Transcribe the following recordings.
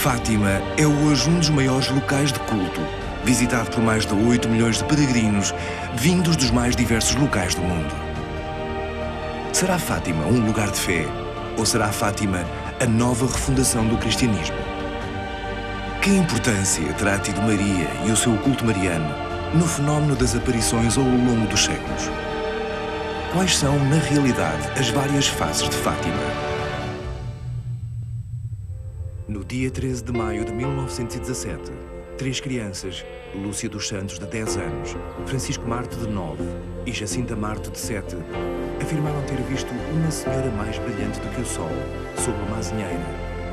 Fátima é hoje um dos maiores locais de culto, visitado por mais de 8 milhões de peregrinos, vindos dos mais diversos locais do mundo. Será Fátima um lugar de fé? Ou será Fátima a nova refundação do cristianismo? Que importância terá tido Maria e o seu culto mariano no fenómeno das aparições ao longo dos séculos? Quais são, na realidade, as várias faces de Fátima? No dia 13 de maio de 1917, 3 crianças, Lúcia dos Santos, de 10 anos, Francisco Marto, de 9 e Jacinta Marto, de 7, afirmaram ter visto uma senhora mais brilhante do que o sol, sob uma azinheira,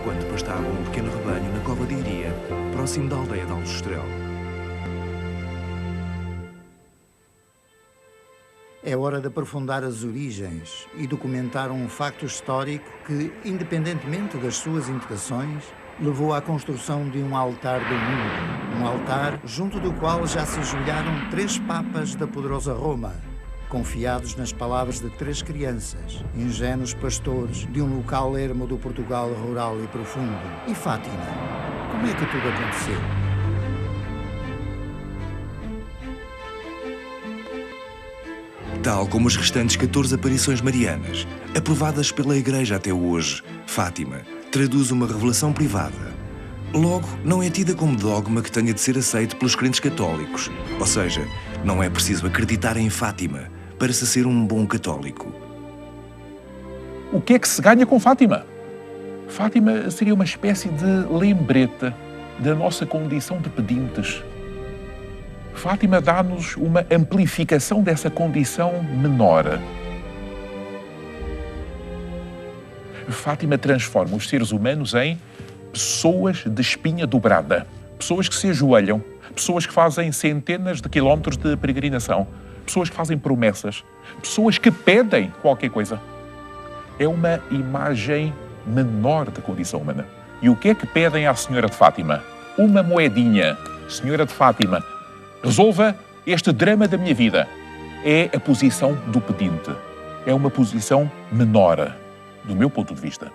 quando pastavam um pequeno rebanho na cova de Iria, próximo da aldeia de Aljustrel. É hora de aprofundar as origens e documentar um facto histórico que, independentemente das suas implicações, levou à construção de um altar do mundo. Um altar junto do qual já se ajoelharam 3 papas da poderosa Roma, confiados nas palavras de 3 crianças, ingênuos pastores de um local ermo do Portugal rural e profundo. E Fátima? Como é que tudo aconteceu? Tal como as restantes 14 aparições marianas, aprovadas pela Igreja até hoje, Fátima traduz uma revelação privada. Logo, não é tida como dogma que tenha de ser aceito pelos crentes católicos. Ou seja, não é preciso acreditar em Fátima para se ser um bom católico. O que é que se ganha com Fátima? Fátima seria uma espécie de lembrete da nossa condição de pedintes. Fátima dá-nos uma amplificação dessa condição menor. Fátima transforma os seres humanos em pessoas de espinha dobrada, pessoas que se ajoelham, pessoas que fazem centenas de quilómetros de peregrinação, pessoas que fazem promessas, pessoas que pedem qualquer coisa. É uma imagem menor da condição humana. E o que é que pedem à Senhora de Fátima? Uma moedinha. Senhora de Fátima, resolva este drama da minha vida. É a posição do pedinte. É uma posição menor, do meu ponto de vista.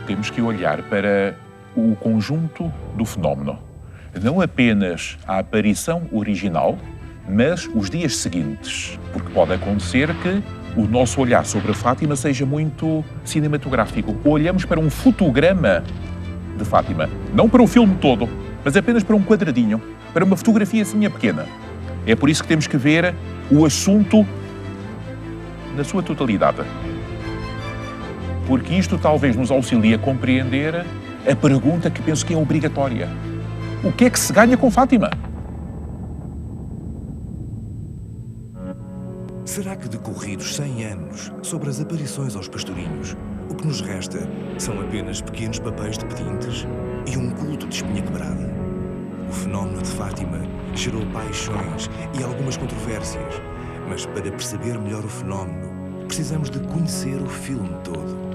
Temos que olhar para o conjunto do fenómeno. Não apenas a aparição original, mas os dias seguintes. Porque pode acontecer que o nosso olhar sobre a Fátima seja muito cinematográfico. Olhamos para um fotograma de Fátima. Não para o filme todo, mas apenas para um quadradinho, para uma fotografiazinha pequena. É por isso que temos que ver o assunto na sua totalidade. Porque isto talvez nos auxilie a compreender a pergunta que penso que é obrigatória. O que é que se ganha com Fátima? Será que decorridos 100 anos sobre as aparições aos pastorinhos, o que nos resta são apenas pequenos papéis de pedintes e um culto de espinha quebrada? O fenómeno de Fátima gerou paixões e algumas controvérsias, mas para perceber melhor o fenómeno, precisamos de conhecer o filme todo.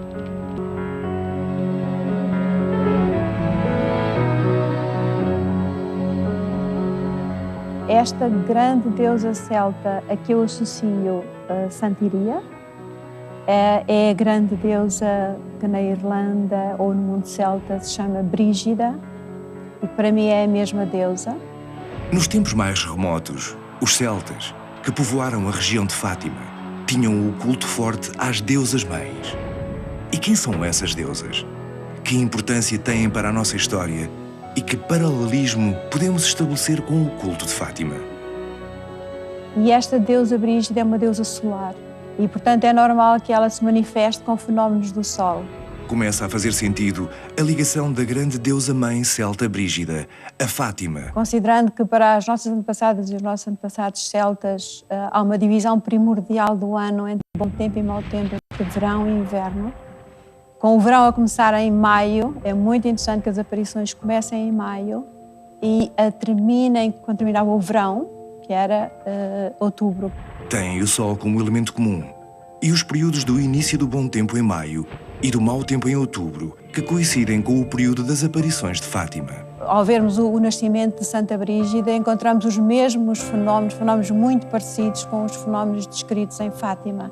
Esta grande deusa celta a que eu associo a Santa Iria é a grande deusa que na Irlanda ou no mundo celta se chama Brígida e para mim é a mesma deusa. Nos tempos mais remotos, os celtas, que povoaram a região de Fátima, tinham o culto forte às deusas-mães. E quem são essas deusas? Que importância têm para a nossa história? E que paralelismo podemos estabelecer com o culto de Fátima? E esta deusa Brígida é uma deusa solar e, portanto, é normal que ela se manifeste com fenómenos do Sol. Começa a fazer sentido a ligação da grande deusa-mãe celta Brígida, a Fátima. Considerando que para as nossas antepassadas e os nossos antepassados celtas há uma divisão primordial do ano entre bom tempo e mau tempo, entre verão e inverno, com o verão a começar em maio, é muito interessante que as aparições comecem em maio e terminem quando terminava o verão, que era outubro. Tem o Sol como elemento comum e os períodos do início do bom tempo em maio e do mau tempo em outubro, que coincidem com o período das aparições de Fátima. Ao vermos o nascimento de Santa Brígida, encontramos os mesmos fenómenos muito parecidos com os fenómenos descritos em Fátima.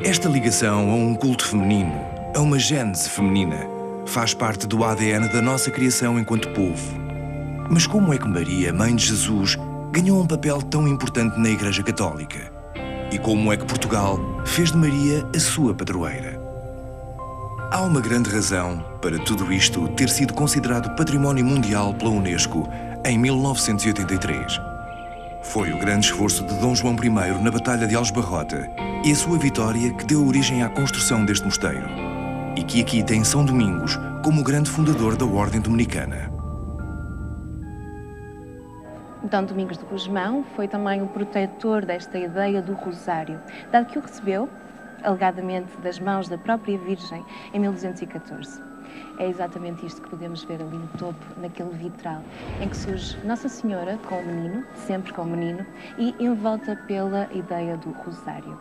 Esta ligação a um culto feminino, a uma gênese feminina, faz parte do ADN da nossa criação enquanto povo. Mas como é que Maria, mãe de Jesus, ganhou um papel tão importante na Igreja Católica? E como é que Portugal fez de Maria a sua padroeira? Há uma grande razão para tudo isto ter sido considerado Património Mundial pela Unesco em 1983. Foi o grande esforço de Dom João I na Batalha de Aljubarrota e a sua vitória que deu origem à construção deste mosteiro, e que aqui tem São Domingos como o grande fundador da Ordem Dominicana. Dom Domingos de Gusmão foi também o protetor desta ideia do rosário, dado que o recebeu, alegadamente, das mãos da própria Virgem em 1214. É exatamente isto que podemos ver ali no topo, naquele vitral, em que surge Nossa Senhora com o menino, sempre com o menino, e envolta pela ideia do rosário.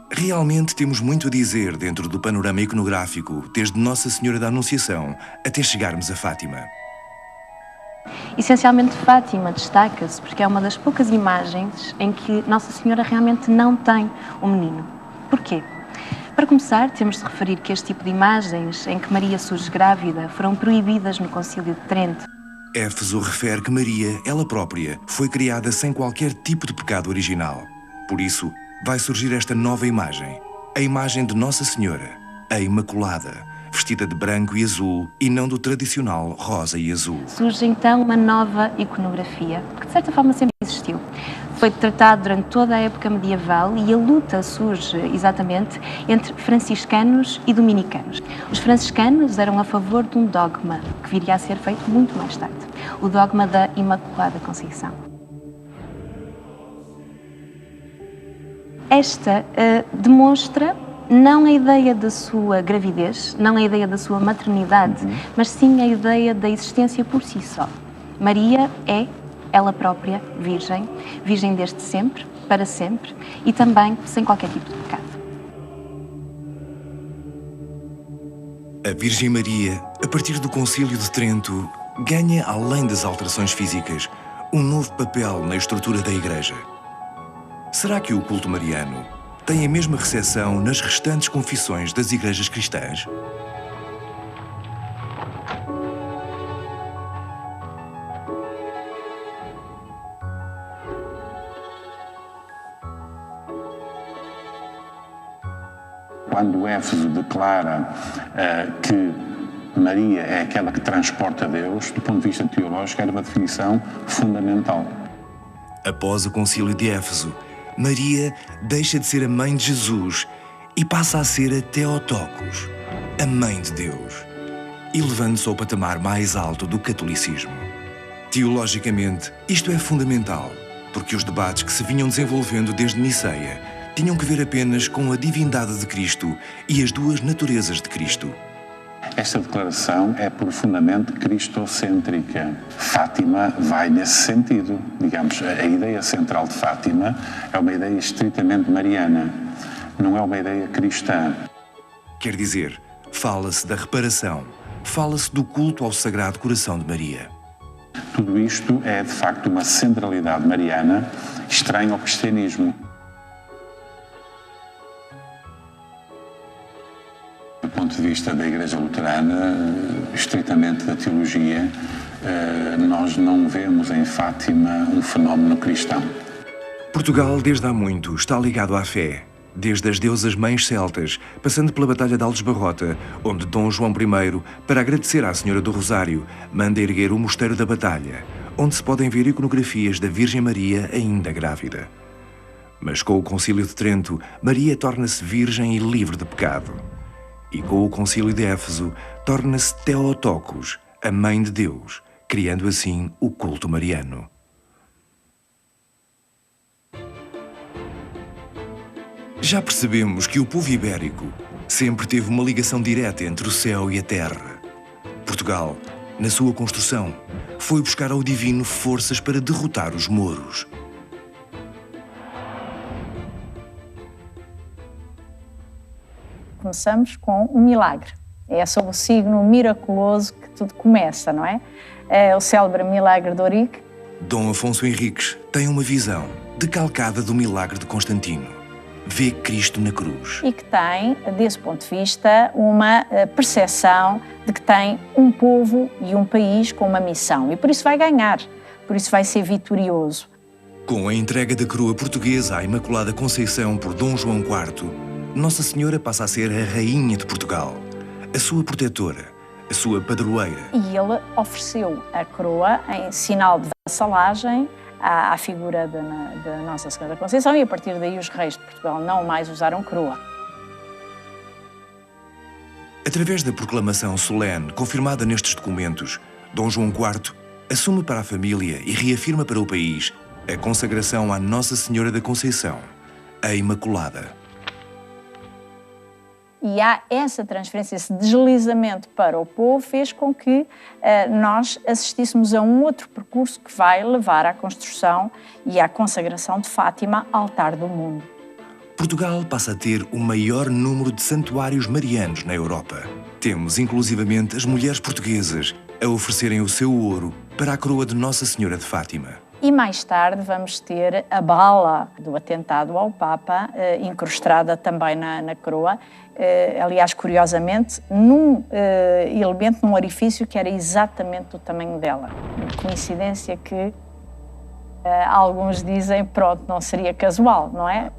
Realmente temos muito a dizer dentro do panorama iconográfico, desde Nossa Senhora da Anunciação até chegarmos a Fátima. Essencialmente, Fátima destaca-se porque é uma das poucas imagens em que Nossa Senhora realmente não tem um menino. Porquê? Para começar, temos de referir que este tipo de imagens em que Maria surge grávida foram proibidas no Concílio de Trento. Éfeso refere que Maria, ela própria, foi criada sem qualquer tipo de pecado original. Por isso, vai surgir esta nova imagem, a imagem de Nossa Senhora, a Imaculada, vestida de branco e azul e não do tradicional rosa e azul. Surge então uma nova iconografia, que de certa forma sempre existiu. Foi tratado durante toda a época medieval e a luta surge exatamente entre franciscanos e dominicanos. Os franciscanos eram a favor de um dogma que viria a ser feito muito mais tarde, o dogma da Imaculada Conceição. Esta demonstra não a ideia da sua gravidez, não a ideia da sua maternidade, mas sim a ideia da existência por si só. Maria é ela própria virgem, virgem desde sempre, para sempre, e também sem qualquer tipo de pecado. A Virgem Maria, a partir do Concílio de Trento, ganha, além das alterações físicas, um novo papel na estrutura da Igreja. Será que o culto mariano tem a mesma recepção nas restantes confissões das igrejas cristãs? Quando Éfeso declara que Maria é aquela que transporta Deus, do ponto de vista teológico, era uma definição fundamental. Após o Concílio de Éfeso, Maria deixa de ser a mãe de Jesus e passa a ser a Theotokos, a mãe de Deus, elevando-se ao patamar mais alto do catolicismo. Teologicamente, isto é fundamental, porque os debates que se vinham desenvolvendo desde Niceia tinham que ver apenas com a divindade de Cristo e as duas naturezas de Cristo. Esta declaração é profundamente cristocêntrica. Fátima vai nesse sentido. Digamos, a ideia central de Fátima é uma ideia estritamente mariana, não é uma ideia cristã. Quer dizer, fala-se da reparação, fala-se do culto ao Sagrado Coração de Maria. Tudo isto é, de facto, uma centralidade mariana estranha ao cristianismo. Do ponto de vista da Igreja Luterana, estritamente da teologia, nós não vemos em Fátima um fenómeno cristão. Portugal, desde há muito, está ligado à fé. Desde as deusas mães celtas, passando pela Batalha de Aljubarrota, onde Dom João I, para agradecer à Senhora do Rosário, manda erguer o Mosteiro da Batalha, onde se podem ver iconografias da Virgem Maria ainda grávida. Mas com o Concílio de Trento, Maria torna-se virgem e livre de pecado. E com o Concílio de Éfeso, torna-se Theotokos, a Mãe de Deus, criando assim o culto mariano. Já percebemos que o povo ibérico sempre teve uma ligação direta entre o céu e a terra. Portugal, na sua construção, foi buscar ao divino forças para derrotar os mouros. Começamos com um milagre. É sob o signo miraculoso que tudo começa, não é? É o célebre milagre de Ourique. Dom Afonso Henriques tem uma visão decalcada do milagre de Constantino. vê Cristo na cruz. E que tem, desse ponto de vista, uma percepção de que tem um povo e um país com uma missão. E por isso vai ganhar, por isso vai ser vitorioso. Com a entrega da coroa portuguesa à Imaculada Conceição por Dom João IV, Nossa Senhora passa a ser a Rainha de Portugal, a sua protetora, a sua padroeira. E ele ofereceu a coroa em sinal de vassalagem à figura da Nossa Senhora da Conceição, e a partir daí os reis de Portugal não mais usaram coroa. Através da proclamação solene confirmada nestes documentos, Dom João IV assume para a família e reafirma para o país a consagração à Nossa Senhora da Conceição, a Imaculada. E há essa transferência, esse deslizamento para o povo, fez com que nós assistíssemos a um outro percurso que vai levar à construção e à consagração de Fátima, altar do mundo. Portugal passa a ter o maior número de santuários marianos na Europa. Temos, inclusivamente, as mulheres portuguesas a oferecerem o seu ouro para a coroa de Nossa Senhora de Fátima. E mais tarde vamos ter a bala do atentado ao Papa, incrustada também na coroa. Aliás, curiosamente, num elemento, num orifício que era exatamente do tamanho dela. Coincidência que alguns dizem, pronto, não seria casual, não é?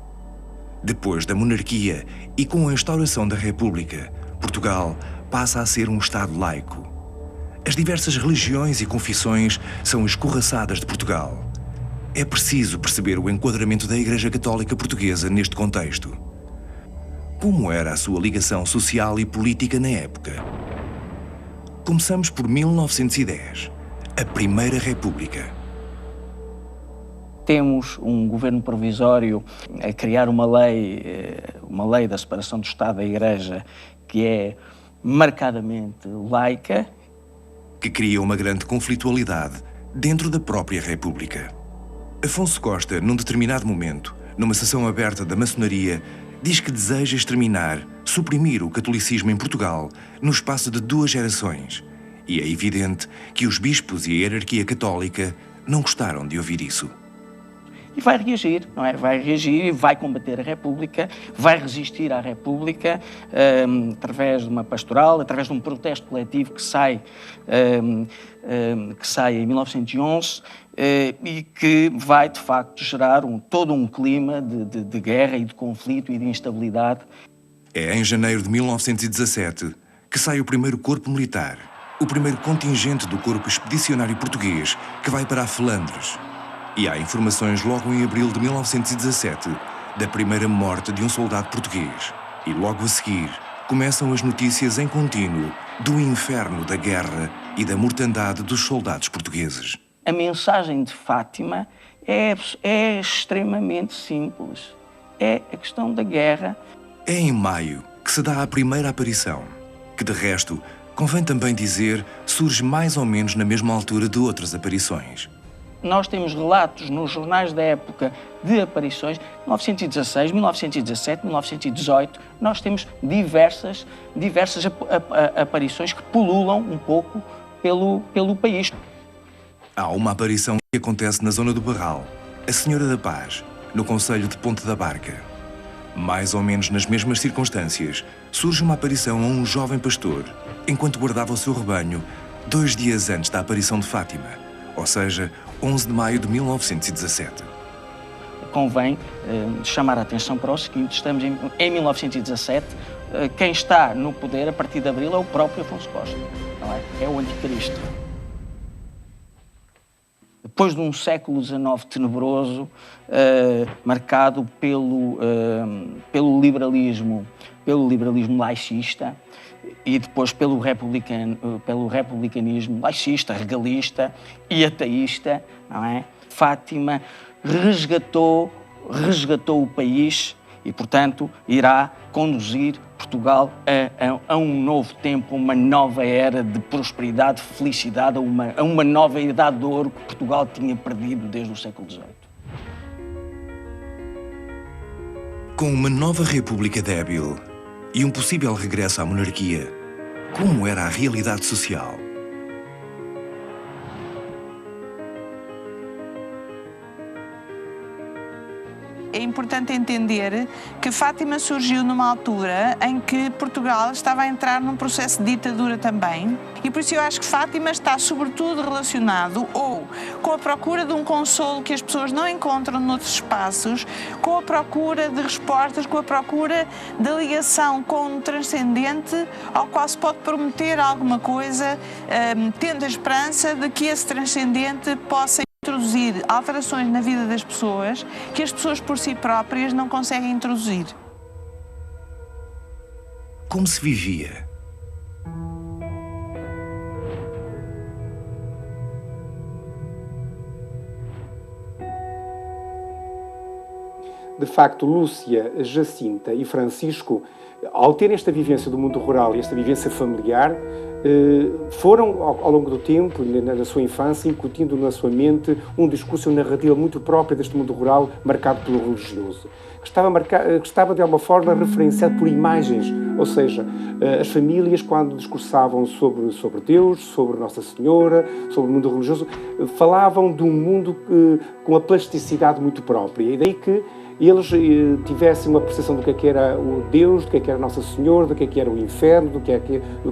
Depois da monarquia e com a instauração da República, Portugal passa a ser um Estado laico. As diversas religiões e confissões são escorraçadas de Portugal. É preciso perceber o enquadramento da Igreja Católica Portuguesa neste contexto. Como era a sua ligação social e política na época? Começamos por 1910, a Primeira República. Temos um governo provisório a criar uma lei da separação do Estado da Igreja que é marcadamente laica. Que cria uma grande conflitualidade dentro da própria República. Afonso Costa, num determinado momento, numa sessão aberta da maçonaria, diz que deseja exterminar, suprimir o catolicismo em Portugal no espaço de 2 gerações. E é evidente que os bispos e a hierarquia católica não gostaram de ouvir isso. E vai reagir, não é? Vai reagir e vai combater a República, vai resistir à República através de uma pastoral, através de um protesto coletivo que sai em 1911 e que vai, de facto, gerar todo um clima de guerra e de conflito e de instabilidade. É em janeiro de 1917 que sai o primeiro corpo militar, o primeiro contingente do Corpo Expedicionário Português, que vai para a Flandres. E há informações logo em abril de 1917 da primeira morte de um soldado português. E logo a seguir começam as notícias em contínuo do inferno da guerra e da mortandade dos soldados portugueses. A mensagem de Fátima é extremamente simples. É a questão da guerra. É em maio que se dá a primeira aparição, que de resto, convém também dizer, surge mais ou menos na mesma altura de outras aparições. Nós temos relatos nos jornais da época de aparições, 1916, 1917, 1918, nós temos diversas aparições que pululam um pouco pelo país. Há uma aparição que acontece na zona do Barral, a Senhora da Paz, no concelho de Ponte da Barca. Mais ou menos nas mesmas circunstâncias, surge uma aparição a um jovem pastor, enquanto guardava o seu rebanho, 2 dias antes da aparição de Fátima, ou seja, 11 de maio de 1917. Convém chamar a atenção para o seguinte: estamos em 1917, quem está no poder a partir de abril é o próprio Afonso Costa, não é? É o anticristo. Depois de um século XIX tenebroso, marcado pelo liberalismo laicista e depois pelo republicanismo laicista, regalista e ateísta, não é? Fátima resgatou o país e, portanto, irá conduzir Portugal a um novo tempo, uma nova era de prosperidade, felicidade, a uma nova idade de ouro que Portugal tinha perdido desde o século XVIII. Com uma nova república débil e um possível regresso à monarquia, como era a realidade social? é importante entender que Fátima surgiu numa altura em que Portugal estava a entrar num processo de ditadura também, e por isso eu acho que Fátima está sobretudo relacionado ou com a procura de um consolo que as pessoas não encontram noutros espaços, com a procura de respostas, com a procura da ligação com o transcendente ao qual se pode prometer alguma coisa, tendo a esperança de que esse transcendente possa introduzir alterações na vida das pessoas que as pessoas por si próprias não conseguem introduzir. Como se vivia? De facto, Lúcia, Jacinta e Francisco, ao terem esta vivência do mundo rural e esta vivência familiar, foram, ao longo do tempo, na sua infância, incutindo na sua mente um discurso narrativo muito próprio deste mundo rural, marcado pelo religioso, que estava de alguma forma referenciado por imagens, ou seja, as famílias, quando discursavam sobre Deus, sobre Nossa Senhora, sobre o mundo religioso, falavam de um mundo com a plasticidade muito própria, e daí que eles tivessem uma percepção do que era o Deus, do que era Nossa Senhora, do que era o inferno, do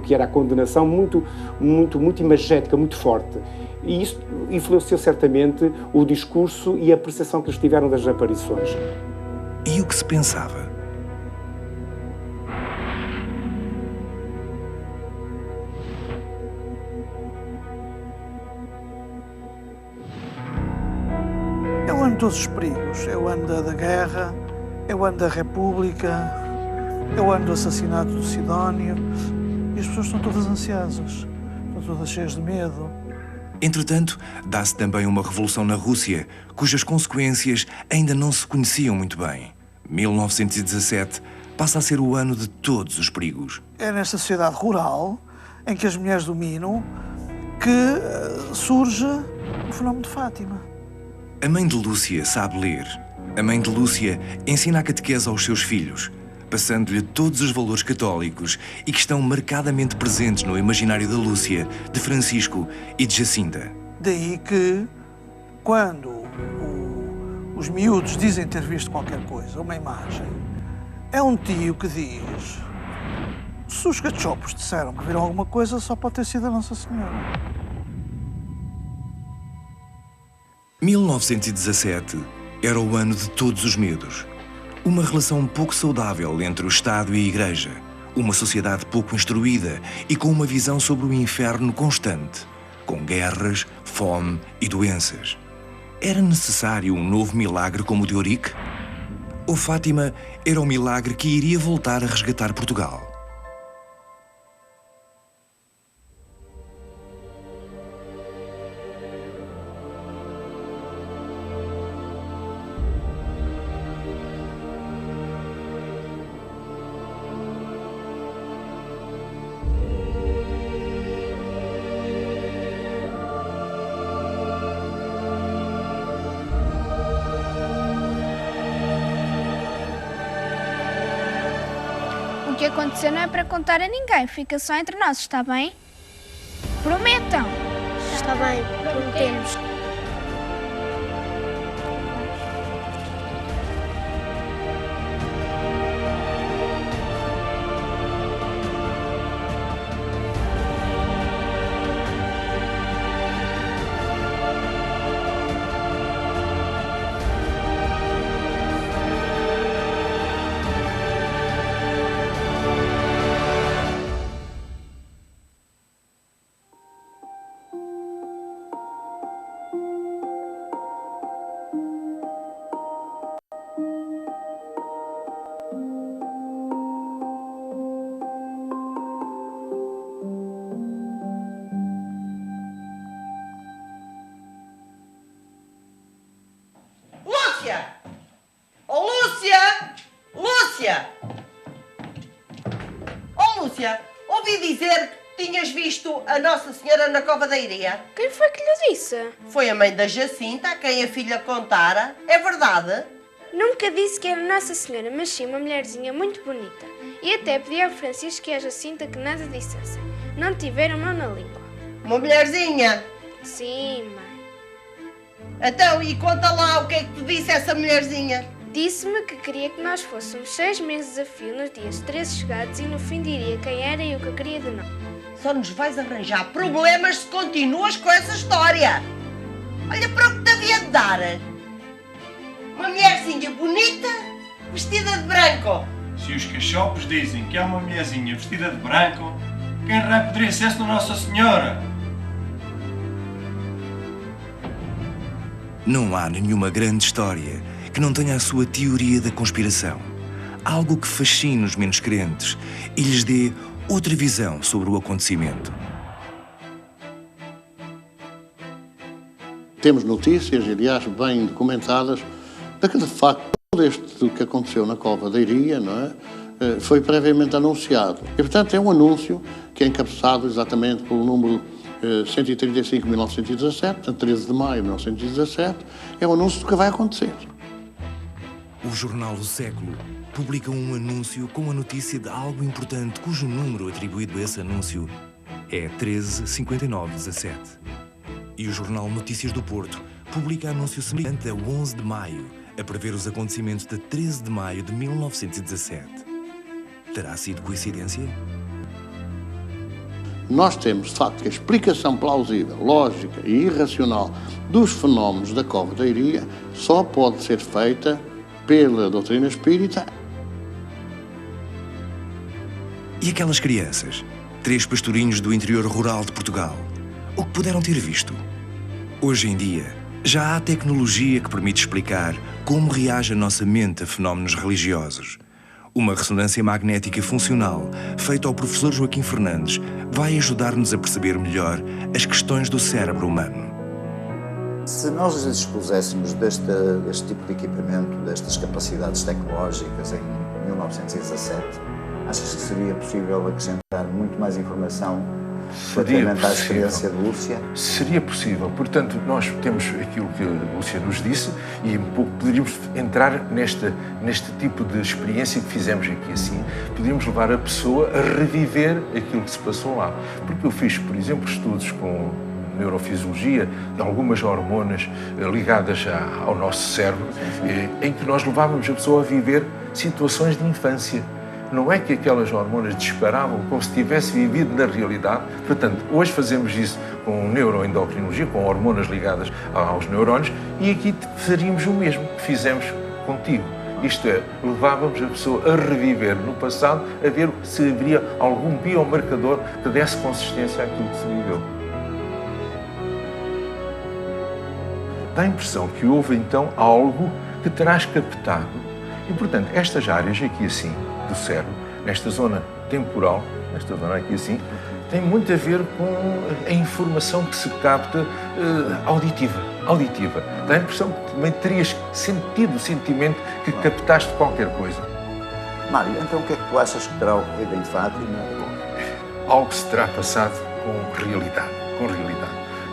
que era a condenação, muito imagética, muito forte. E isso influenciou certamente o discurso e a percepção que eles tiveram das aparições. E o que se pensava? É o ano de todos os perigos, é o ano da guerra, é o ano da República, é o ano do assassinato do Sidónio, e as pessoas estão todas ansiosas, estão todas cheias de medo. Entretanto, dá-se também uma revolução na Rússia, cujas consequências ainda não se conheciam muito bem. 1917 passa a ser o ano de todos os perigos. É nesta sociedade rural, em que as mulheres dominam, que surge o fenómeno de Fátima. A mãe de Lúcia sabe ler. A mãe de Lúcia ensina a catequese aos seus filhos, passando-lhe todos os valores católicos e que estão marcadamente presentes no imaginário da Lúcia, de Francisco e de Jacinta. Daí que, quando os miúdos dizem ter visto qualquer coisa, uma imagem, é um tio que diz: se os cachopos disseram que viram alguma coisa, só pode ter sido a Nossa Senhora. 1917 era o ano de todos os medos. Uma relação pouco saudável entre o Estado e a Igreja. Uma sociedade pouco instruída e com uma visão sobre o inferno constante, com guerras, fome e doenças. Era necessário um novo milagre como o de Eurique? Ou Fátima era o milagre que iria voltar a resgatar Portugal? O que aconteceu não é para contar a ninguém, fica só entre nós, está bem? Prometam! Está bem, prometemos. Lúcia, ouvi dizer que tinhas visto a Nossa Senhora na Cova da Iria. Quem foi que lhe disse? Foi a mãe da Jacinta, a quem a filha contara. É verdade? Nunca disse que era Nossa Senhora, mas sim uma mulherzinha muito bonita. E até pedi ao Francisco e à Jacinta que nada dissessem. Não tiveram mão na língua. Uma mulherzinha? Sim, mãe. Então, e conta lá o que é que te disse essa mulherzinha. Disse-me que queria que nós fôssemos 6 meses a fio nos dias 13 chegados e no fim diria quem era e o que queria de nós. Só nos vais arranjar problemas se continuas com essa história. Olha para o que te havia de dar. Uma mulherzinha bonita, vestida de branco. Se os cachopos dizem que há uma mulherzinha vestida de branco, quem raio poderia ser senão Nossa Senhora? Não há nenhuma grande história que não tenha a sua teoria da conspiração. Algo que fascine os menos crentes e lhes dê outra visão sobre o acontecimento. Temos notícias, aliás, bem documentadas, de que, de facto, tudo isto que aconteceu na Cova da Iria, não é, foi previamente anunciado. E, portanto, é um anúncio que é encabeçado exatamente pelo número 135.917, 13 de maio de 1917, é um anúncio do que vai acontecer. O jornal O Século publica um anúncio com a notícia de algo importante cujo número atribuído a esse anúncio é 135917. E o jornal Notícias do Porto publica anúncio semelhante a 11 de maio, a prever os acontecimentos de 13 de maio de 1917. Terá sido coincidência? Nós temos, de facto, que a explicação plausível, lógica e irracional dos fenómenos da Cova da Iria só pode ser feita pela doutrina espírita. E aquelas crianças, 3 pastorinhos do interior rural de Portugal, o que puderam ter visto? Hoje em dia, já há tecnologia que permite explicar como reage a nossa mente a fenómenos religiosos. Uma ressonância magnética funcional, feita ao professor Joaquim Fernandes, vai ajudar-nos a perceber melhor as questões do cérebro humano. Se nós dispuséssemos deste tipo de equipamento, destas capacidades tecnológicas em 1917, achas que seria possível acrescentar muito mais informação relativamente à experiência de Lúcia? Seria possível. Portanto, nós temos aquilo que a Lúcia nos disse e um pouco poderíamos entrar neste tipo de experiência que fizemos aqui assim. Poderíamos levar a pessoa a reviver aquilo que se passou lá. Porque eu fiz, por exemplo, estudos com neurofisiologia de algumas hormonas ligadas ao nosso cérebro, em que nós levávamos a pessoa a viver situações de infância. Não é que aquelas hormonas disparavam como se tivesse vivido na realidade. Portanto, hoje fazemos isso com neuroendocrinologia, com hormonas ligadas aos neurónios, e aqui faríamos o mesmo que fizemos contigo. Isto é, levávamos a pessoa a reviver no passado, a ver se haveria algum biomarcador que desse consistência àquilo que se viveu. Dá a impressão que houve, então, algo que terás captado. E, portanto, estas áreas aqui assim, do cérebro, nesta zona temporal, nesta zona aqui assim, tem muito a ver com a informação que se capta auditiva. Dá a impressão que também terias sentido o sentimento que captaste qualquer coisa. Mário, então o que é que tu achas que terá ocorrido em Fátima? Algo se terá passado com realidade.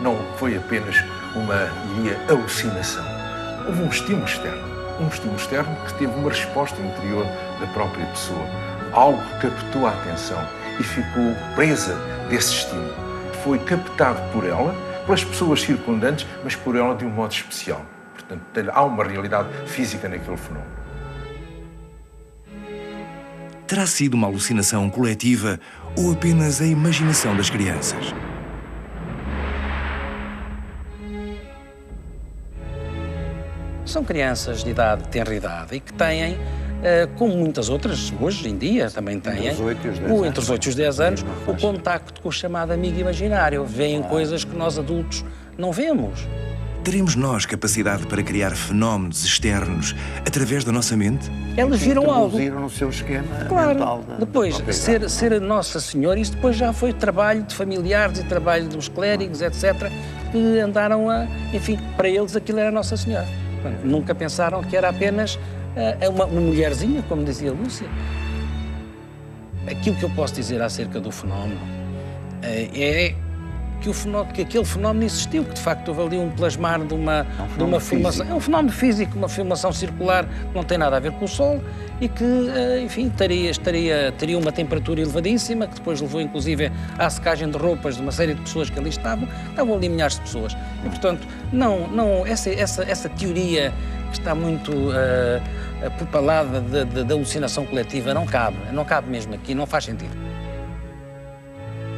Não foi apenas uma alucinação. Houve um estímulo externo que teve uma resposta interior da própria pessoa. Algo que captou a atenção e ficou presa desse estímulo. Foi captado por ela, pelas pessoas circundantes, mas por ela de um modo especial. Portanto, há uma realidade física naquele fenómeno. Terá sido uma alucinação coletiva ou apenas a imaginação das crianças? São crianças de idade, tenra idade, e que têm, como muitas outras, hoje em dia também têm, entre os 8 e os 10 anos, o contacto com o chamado amigo imaginário. Veem coisas que nós adultos não vemos. Teremos nós capacidade para criar fenómenos externos através da nossa mente? Elas viram algo. No seu esquema mental. Depois, ser a Nossa Senhora, isso depois já foi trabalho de familiares e trabalho dos clérigos, etc., que andaram a... Enfim, para eles aquilo era a Nossa Senhora. Nunca pensaram que era apenas uma mulherzinha, como dizia a Lúcia. Aquilo que eu posso dizer acerca do fenómeno é que aquele fenómeno existiu, que de facto houve ali um plasmar de uma formação. É um fenómeno físico, uma formação circular que não tem nada a ver com o Sol e que, enfim, teria uma temperatura elevadíssima, que depois levou inclusive à secagem de roupas de uma série de pessoas que ali estavam ali milhares de pessoas. E, portanto, essa teoria que está muito a propalada da alucinação coletiva não cabe mesmo aqui, não faz sentido.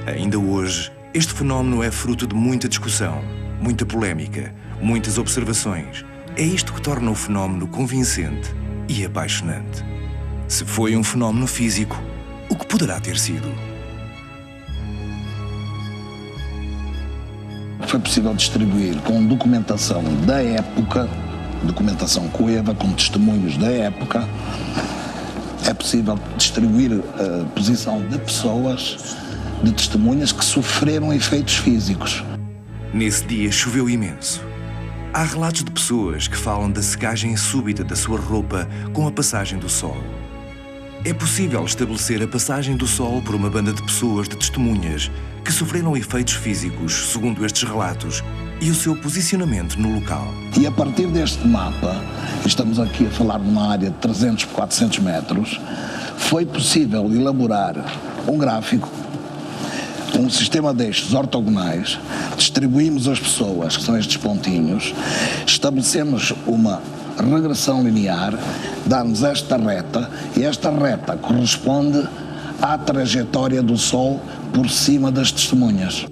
Ainda hoje, este fenómeno é fruto de muita discussão, muita polémica, muitas observações. É isto que torna o fenómeno convincente e apaixonante. Se foi um fenómeno físico, o que poderá ter sido? Foi possível distribuir com documentação da época, documentação coeva, com testemunhos da época. É possível distribuir a posição de pessoas, de testemunhas que sofreram efeitos físicos. Nesse dia choveu imenso. Há relatos de pessoas que falam da secagem súbita da sua roupa com a passagem do sol. É possível estabelecer a passagem do sol por uma banda de pessoas, de testemunhas, que sofreram efeitos físicos, segundo estes relatos, e o seu posicionamento no local. E a partir deste mapa, estamos aqui a falar de uma área de 300 por 400 metros, foi possível elaborar um gráfico, um sistema destes ortogonais, distribuímos as pessoas, que são estes pontinhos, estabelecemos uma regressão linear, dá-nos esta reta, e esta reta corresponde à trajetória do Sol por cima das testemunhas.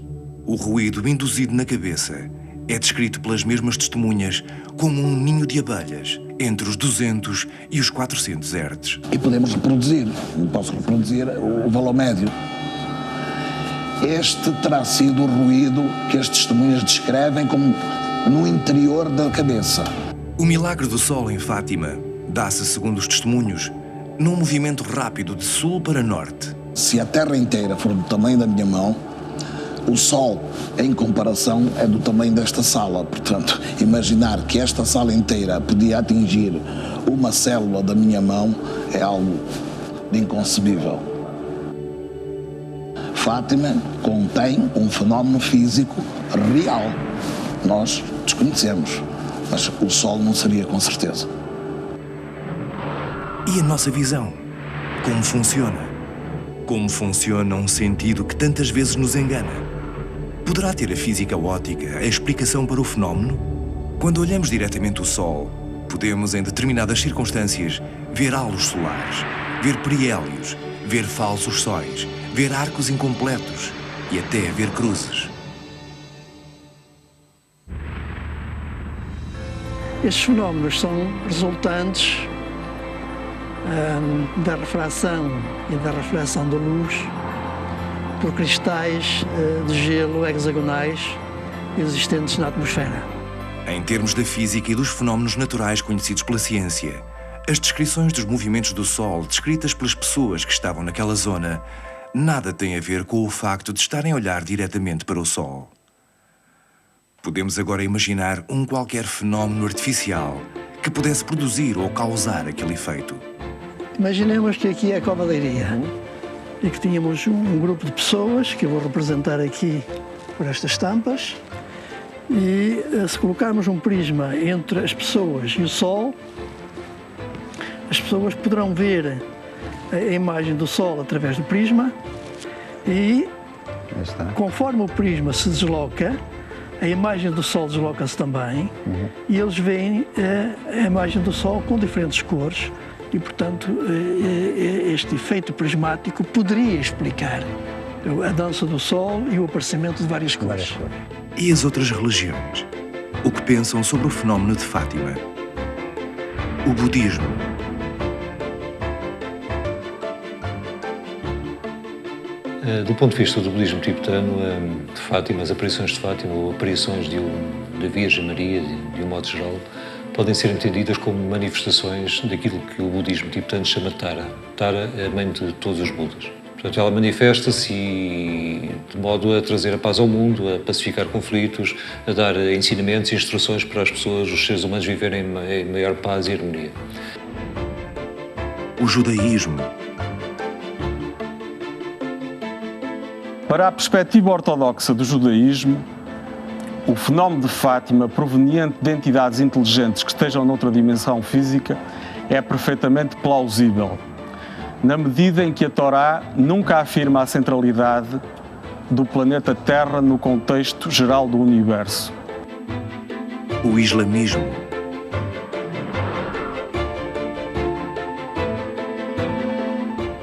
O ruído induzido na cabeça é descrito pelas mesmas testemunhas como um ninho de abelhas entre os 200 e os 400 Hz. E podemos reproduzir, posso reproduzir o valor médio. Este terá sido o ruído que as testemunhas descrevem como no interior da cabeça. O milagre do Sol em Fátima dá-se, segundo os testemunhos, num movimento rápido de sul para norte. Se a Terra inteira for do tamanho da minha mão, o Sol, em comparação, é do tamanho desta sala. Portanto, imaginar que esta sala inteira podia atingir uma célula da minha mão é algo de inconcebível. Fátima contém um fenómeno físico real. Nós desconhecemos, mas o Sol não seria com certeza. E a nossa visão? Como funciona? Como funciona um sentido que tantas vezes nos engana? Poderá ter a física óptica a explicação para o fenómeno? Quando olhamos diretamente o Sol, podemos, em determinadas circunstâncias, ver halos solares, ver periélios, ver falsos sóis, ver arcos incompletos e até ver cruzes. Estes fenómenos são resultantes da refração e da reflexão da luz por cristais de gelo hexagonais existentes na atmosfera. Em termos da física e dos fenómenos naturais conhecidos pela ciência, as descrições dos movimentos do Sol descritas pelas pessoas que estavam naquela zona nada têm a ver com o facto de estarem a olhar diretamente para o Sol. Podemos agora imaginar um qualquer fenómeno artificial que pudesse produzir ou causar aquele efeito. Imaginemos que aqui é a Cova da Iria e que tínhamos um grupo de pessoas, que eu vou representar aqui por estas estampas, e se colocarmos um prisma entre as pessoas e o Sol, as pessoas poderão ver a imagem do Sol através do prisma e, conforme o prisma se desloca, a imagem do Sol desloca-se também e eles veem a imagem do Sol com diferentes cores e, portanto, este efeito prismático poderia explicar a dança do Sol e o aparecimento de várias cores. E as outras religiões? O que pensam sobre o fenómeno de Fátima? O budismo? Do ponto de vista do budismo tibetano, de Fátima, as aparições de Fátima ou aparições da Virgem Maria, de um modo geral, podem ser entendidas como manifestações daquilo que o budismo tibetano chama Tara. Tara é a mãe de todos os Budas. Portanto, ela manifesta-se de modo a trazer a paz ao mundo, a pacificar conflitos, a dar ensinamentos e instruções para as pessoas, os seres humanos viverem em maior paz e harmonia. O judaísmo. Para a perspectiva ortodoxa do judaísmo, o fenómeno de Fátima, proveniente de entidades inteligentes que estejam noutra dimensão física, é perfeitamente plausível, na medida em que a Torá nunca afirma a centralidade do planeta Terra no contexto geral do universo. O islamismo.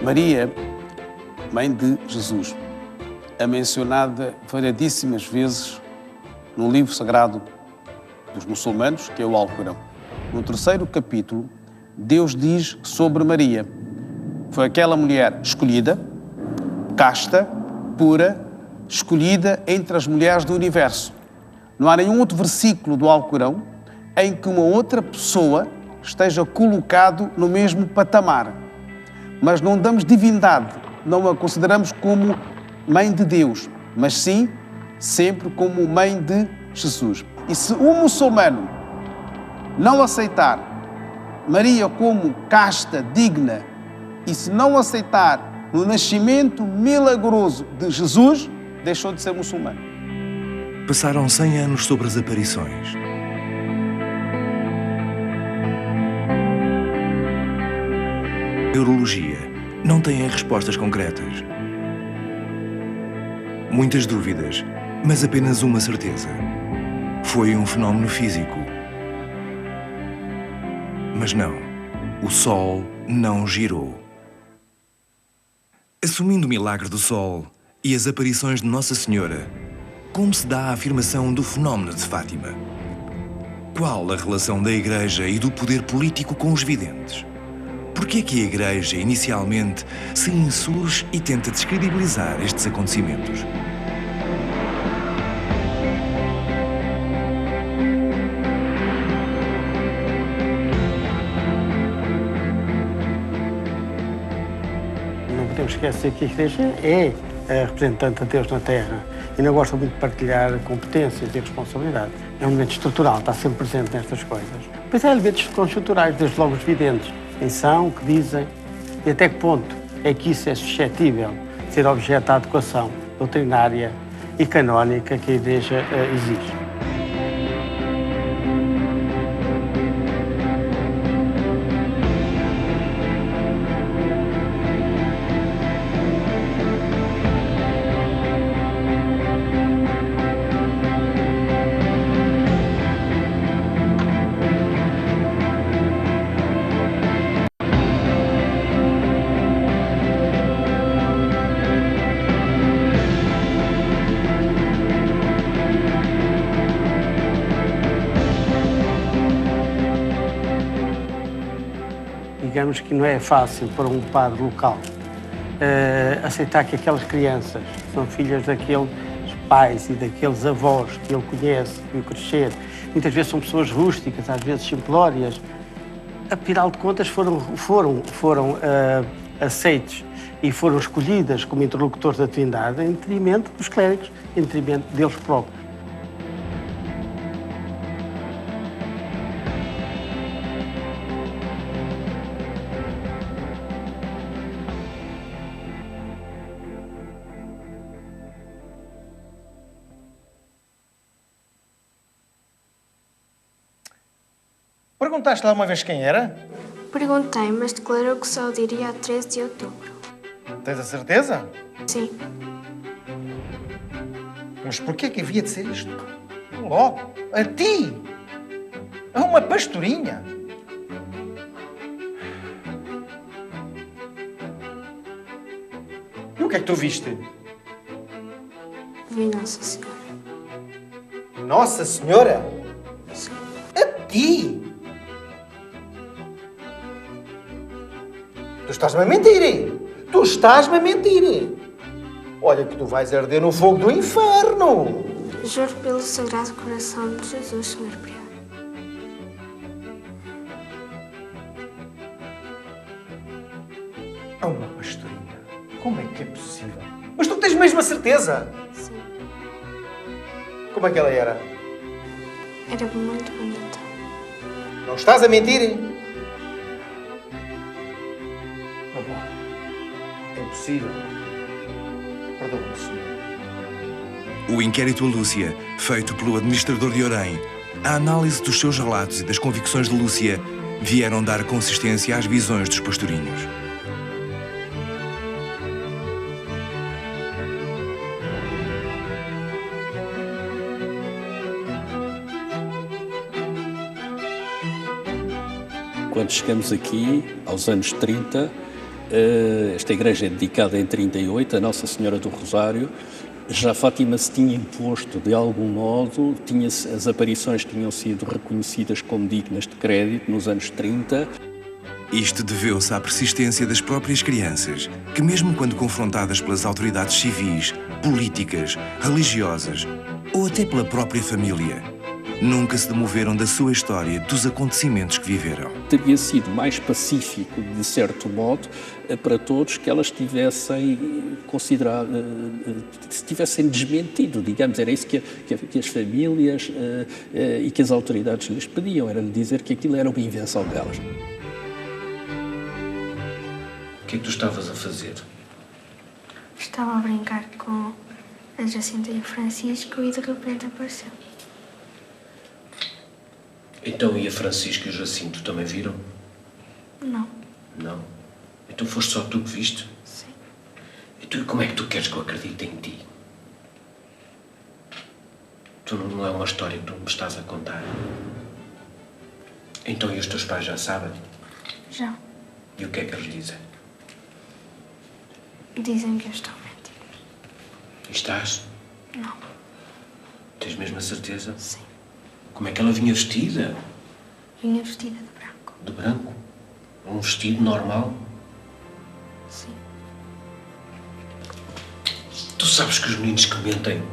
Maria, mãe de Jesus, é mencionada variadíssimas vezes num livro sagrado dos muçulmanos, que é o Alcorão. No 3º capítulo, Deus diz sobre Maria: foi aquela mulher escolhida, casta, pura, escolhida entre as mulheres do universo. Não há nenhum outro versículo do Alcorão em que uma outra pessoa esteja colocado no mesmo patamar. Mas não damos divindade, não a consideramos como mãe de Deus, mas sim sempre como mãe de Jesus. E se um muçulmano não aceitar Maria como casta, digna, e se não aceitar no nascimento milagroso de Jesus, deixou de ser muçulmano. Passaram 100 anos sobre as aparições. A urologia não tem respostas concretas. Muitas dúvidas, mas apenas uma certeza. Foi um fenómeno físico. Mas não, o Sol não girou. Assumindo o milagre do Sol e as aparições de Nossa Senhora, como se dá a afirmação do fenómeno de Fátima? Qual a relação da Igreja e do poder político com os videntes? Por que é que a Igreja, inicialmente, se insurge e tenta descredibilizar estes acontecimentos? Não podemos esquecer que a Igreja é a representante de Deus na Terra e não gosta muito de partilhar competências e responsabilidades. É um elemento estrutural, está sempre presente nestas coisas. Pois há elementos conjunturais, desde logo os videntes. Quem são, o que dizem e até que ponto é que isso é suscetível de ser objeto da adequação doutrinária e canónica que a Igreja exige. Digamos que não é fácil para um padre local aceitar que aquelas crianças são filhas daqueles pais e daqueles avós que ele conhece, que viu crescer. Muitas vezes são pessoas rústicas, às vezes simplórias. Afinal de contas foram aceites e foram escolhidas como interlocutores da Trindade em detrimento dos clérigos, em detrimento deles próprios. Perguntaste lá uma vez quem era? Perguntei, mas declarou que só o diria a 13 de outubro. Tens a certeza? Sim. Mas porquê que havia de ser isto? Logo, a ti! A uma pastorinha! E o que é que tu viste? Vi Nossa Senhora. Nossa Senhora? Sim. A ti! Tu estás-me a mentir! Tu estás-me a mentir! Olha que tu vais arder no fogo do inferno! Juro pelo Sagrado Coração de Jesus, Senhor Prior. A uma pastorinha? Como é que é possível? Mas tu tens mesmo a certeza? Sim. Como é que ela era? Era muito bonita. Não estás a mentir? Não pode. É impossível. Perdoa-me, Senhor. O inquérito a Lúcia, feito pelo administrador de Orém, a análise dos seus relatos e das convicções de Lúcia vieram dar consistência às visões dos pastorinhos. Quando chegamos aqui, aos anos 30, Esta igreja é dedicada em 38 a Nossa Senhora do Rosário. Já Fátima se tinha imposto de algum modo, as aparições tinham sido reconhecidas como dignas de crédito nos anos 30. Isto deveu-se à persistência das próprias crianças, que mesmo quando confrontadas pelas autoridades civis, políticas, religiosas ou até pela própria família, nunca se demoveram da sua história, dos acontecimentos que viveram. Teria sido mais pacífico, de certo modo, para todos que elas tivessem considerado, se tivessem desmentido, digamos, era isso que as famílias e que as autoridades lhes pediam, era de dizer que aquilo era uma invenção delas. O que é que tu estavas a fazer? Estava a brincar com a Jacinta e o Francisco e de repente apareceu. Então, e a Francisco e o Jacinto também viram? Não. Não? Então foste só tu que viste? Sim. Então, e como é que tu queres que eu acredite em ti? Tu não é uma história que tu me estás a contar? Então, e os teus pais já sabem? Já. E o que é que eles dizem? Dizem que eu estou a mentir. E estás? Não. Tens mesmo a certeza? Sim. Como é que ela vinha vestida? Vinha vestida de branco. De branco? Um vestido normal? Sim. Tu sabes que os meninos que mentem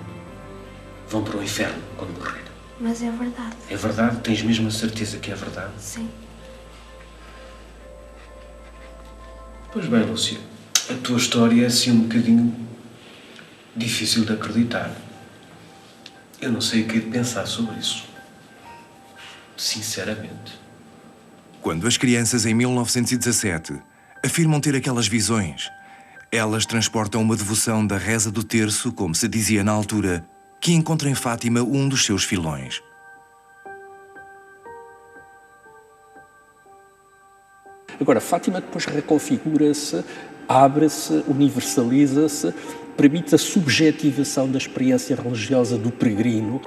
vão para o inferno quando morrer. Mas é verdade. É verdade? Tens mesmo a certeza que é verdade? Sim. Pois bem, Lúcia, a tua história é assim um bocadinho difícil de acreditar. Eu não sei o que é de pensar sobre isso. Sinceramente. Quando as crianças, em 1917, afirmam ter aquelas visões, elas transportam uma devoção da reza do terço, como se dizia na altura, que encontra em Fátima um dos seus filões. Agora, Fátima depois reconfigura-se, abre-se, universaliza-se, permite a subjetivação da experiência religiosa do peregrino.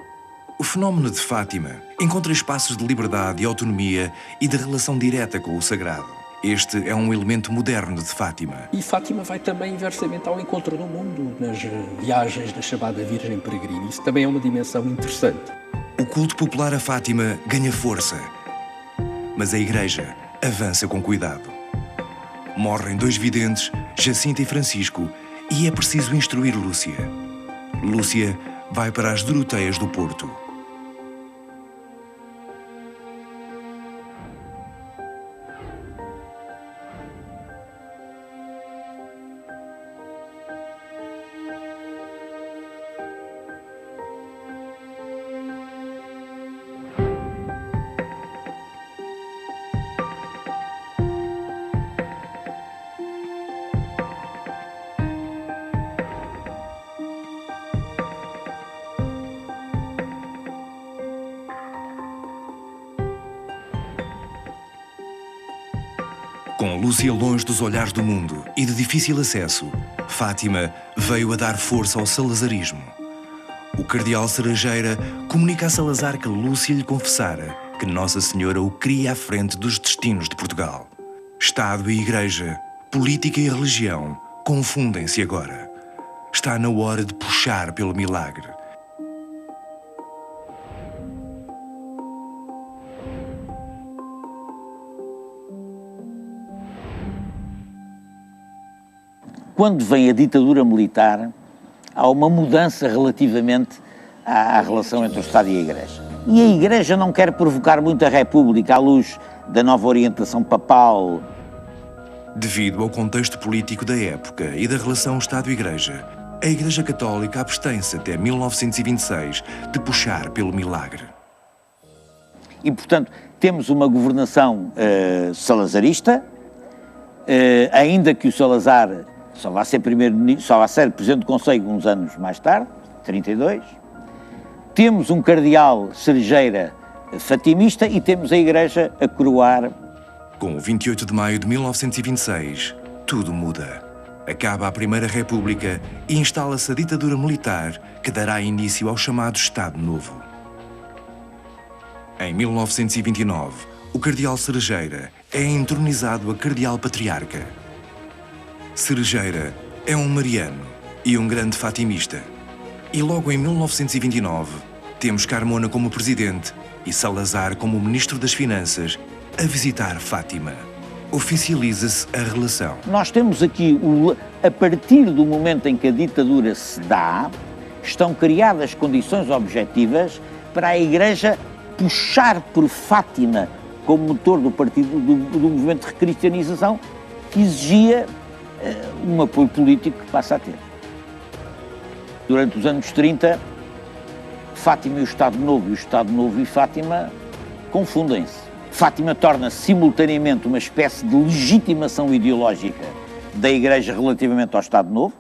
O fenómeno de Fátima encontra espaços de liberdade e autonomia e de relação direta com o sagrado. Este é um elemento moderno de Fátima. E Fátima vai também inversamente ao encontro do mundo, nas viagens da chamada Virgem Peregrina. Isso também é uma dimensão interessante. O culto popular a Fátima ganha força, mas a Igreja avança com cuidado. Morrem dois videntes, Jacinta e Francisco, e é preciso instruir Lúcia. Lúcia vai para as Doroteias do Porto. Com Lúcia longe dos olhares do mundo e de difícil acesso, Fátima veio a dar força ao salazarismo. O cardeal Cerejeira comunica a Salazar que Lúcia lhe confessara que Nossa Senhora o queria à frente dos destinos de Portugal. Estado e Igreja, política e religião confundem-se agora. Está na hora de puxar pelo milagre. Quando vem a ditadura militar, há uma mudança relativamente à relação entre o Estado e a Igreja. E a Igreja não quer provocar muito a República à luz da nova orientação papal. Devido ao contexto político da época e da relação Estado-Igreja, a Igreja Católica abstém-se até 1926 de puxar pelo milagre. E, portanto, temos uma governação salazarista, ainda que o Salazar só vai ser primeiro-ministro, só vai ser presidente do Conselho uns anos mais tarde, 32. Temos um cardeal Cerejeira fatimista e temos a Igreja a coroar. Com o 28 de maio de 1926, tudo muda. Acaba a Primeira República e instala-se a ditadura militar que dará início ao chamado Estado Novo. Em 1929, o cardeal Cerejeira é entronizado a cardeal patriarca. Cerejeira é um mariano e um grande fatimista. E logo em 1929 temos Carmona como presidente e Salazar como ministro das Finanças a visitar Fátima. Oficializa-se a relação. Nós temos aqui, a partir do momento em que a ditadura se dá, estão criadas condições objetivas para a Igreja puxar por Fátima como motor do movimento de recristianização que exigia um apoio político que passa a ter. Durante os anos 30, Fátima e o Estado Novo, e o Estado Novo e Fátima confundem-se. Fátima torna-se simultaneamente uma espécie de legitimação ideológica da Igreja relativamente ao Estado Novo.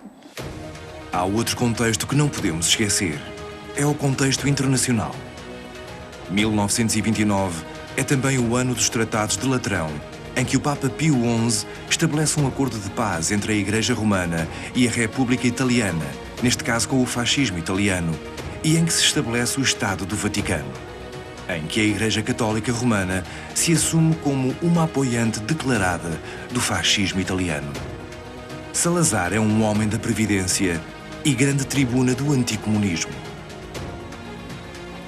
Há outro contexto que não podemos esquecer. É o contexto internacional. 1929 é também o ano dos Tratados de Latrão, em que o Papa Pio XI estabelece um acordo de paz entre a Igreja Romana e a República Italiana, neste caso com o fascismo italiano, e em que se estabelece o Estado do Vaticano, em que a Igreja Católica Romana se assume como uma apoiante declarada do fascismo italiano. Salazar é um homem da previdência e grande tribuna do anticomunismo.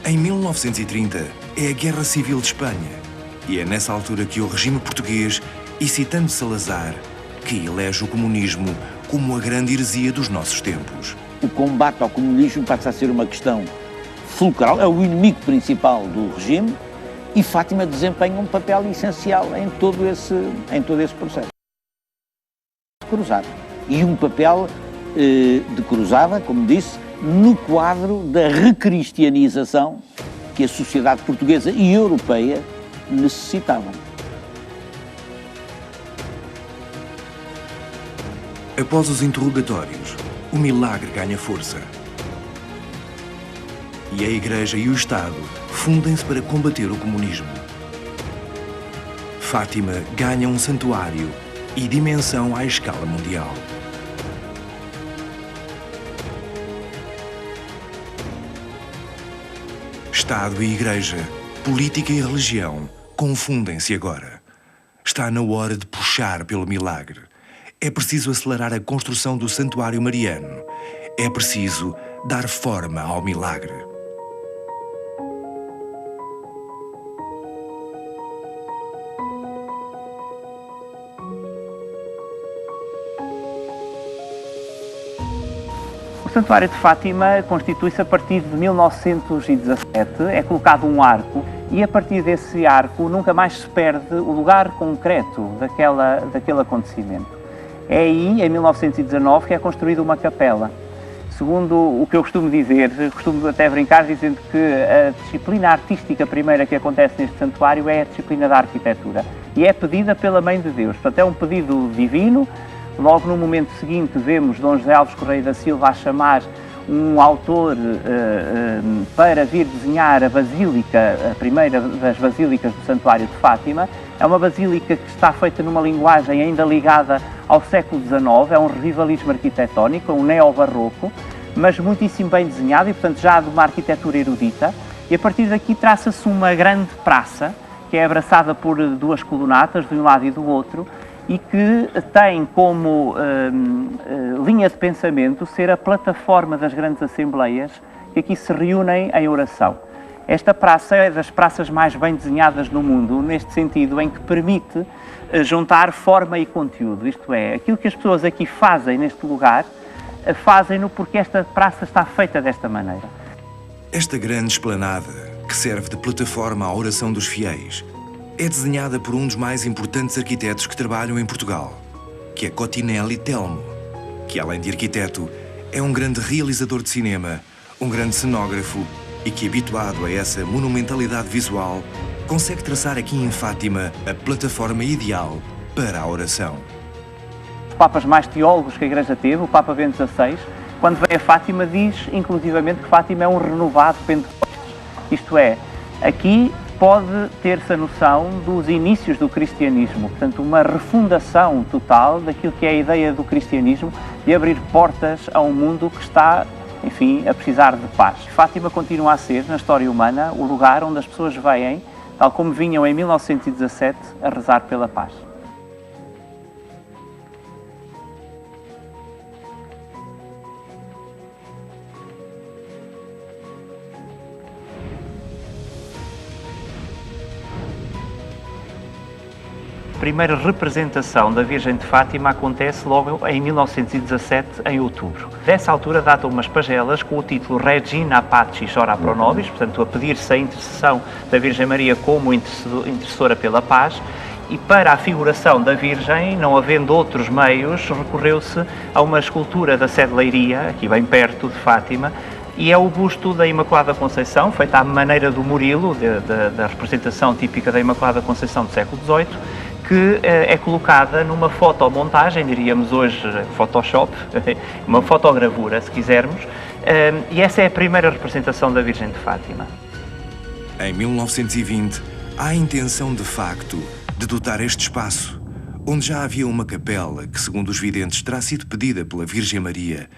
Em 1930 é a Guerra Civil de Espanha e é nessa altura que o regime português, e citando Salazar, que elege o comunismo como a grande heresia dos nossos tempos. O combate ao comunismo passa a ser uma questão fulcral, é o inimigo principal do regime, e Fátima desempenha um papel essencial em todo esse processo. Cruzada. E um papel de cruzada, como disse, no quadro da recristianização que a sociedade portuguesa e europeia necessitavam. Após os interrogatórios, o milagre ganha força. E a Igreja e o Estado fundem-se para combater o comunismo. Fátima ganha um santuário e dimensão à escala mundial. Estado e Igreja, política e religião confundem-se agora. Está na hora de puxar pelo milagre. É preciso acelerar a construção do Santuário Mariano. É preciso dar forma ao milagre. O Santuário de Fátima constitui-se a partir de 1917, é colocado um arco e a partir desse arco nunca mais se perde o lugar concreto daquele acontecimento. É aí, em 1919, que é construída uma capela. Segundo o que eu costumo dizer, costumo até brincar dizendo que a disciplina artística primeira que acontece neste santuário é a disciplina da arquitetura e é pedida pela Mãe de Deus, portanto é um pedido divino. Logo no momento seguinte vemos Dom José Alves Correia da Silva a chamar um autor para vir desenhar a basílica, a primeira das basílicas do Santuário de Fátima. É uma basílica que está feita numa linguagem ainda ligada ao século XIX, é um revivalismo arquitetónico, um neobarroco, mas muitíssimo bem desenhado e, portanto, já de uma arquitetura erudita. E a partir daqui traça-se uma grande praça, que é abraçada por duas colunatas, de um lado e do outro, e que tem como linha de pensamento ser a plataforma das grandes assembleias que aqui se reúnem em oração. Esta praça é das praças mais bem desenhadas no mundo, neste sentido em que permite juntar forma e conteúdo, isto é, aquilo que as pessoas aqui fazem neste lugar, fazem-no porque esta praça está feita desta maneira. Esta grande esplanada, que serve de plataforma à oração dos fiéis, é desenhada por um dos mais importantes arquitetos que trabalham em Portugal, que é Cottinelli Telmo, que além de arquiteto, é um grande realizador de cinema, um grande cenógrafo e que, habituado a essa monumentalidade visual, consegue traçar aqui em Fátima a plataforma ideal para a oração. Os papas mais teólogos que a Igreja teve, o Papa Bento XVI, quando vem a Fátima diz, inclusivamente, que Fátima é um renovado Pentecostes. Isto é, aqui pode ter-se a noção dos inícios do cristianismo, portanto, uma refundação total daquilo que é a ideia do cristianismo de abrir portas a um mundo que está, enfim, a precisar de paz. Fátima continua a ser, na história humana, o lugar onde as pessoas vêm, tal como vinham em 1917, a rezar pela paz. primeira representação da Virgem de Fátima acontece logo em 1917, em outubro. Dessa altura datam umas pagelas com o título Regina Pacis Ora Pro Nobis, portanto a pedir-se a intercessão da Virgem Maria como intercessora pela paz, e para a figuração da Virgem, não havendo outros meios, recorreu-se a uma escultura da sede de Leiria, aqui bem perto de Fátima, e é o busto da Imaculada Conceição, feita à maneira do Murilo, da representação típica da Imaculada Conceição do século XVIII, que é colocada numa fotomontagem, diríamos hoje Photoshop, uma fotogravura, se quisermos, e essa é a primeira representação da Virgem de Fátima. Em 1920, há a intenção de facto de dotar este espaço, onde já havia uma capela que, segundo os videntes, terá sido pedida pela Virgem Maria,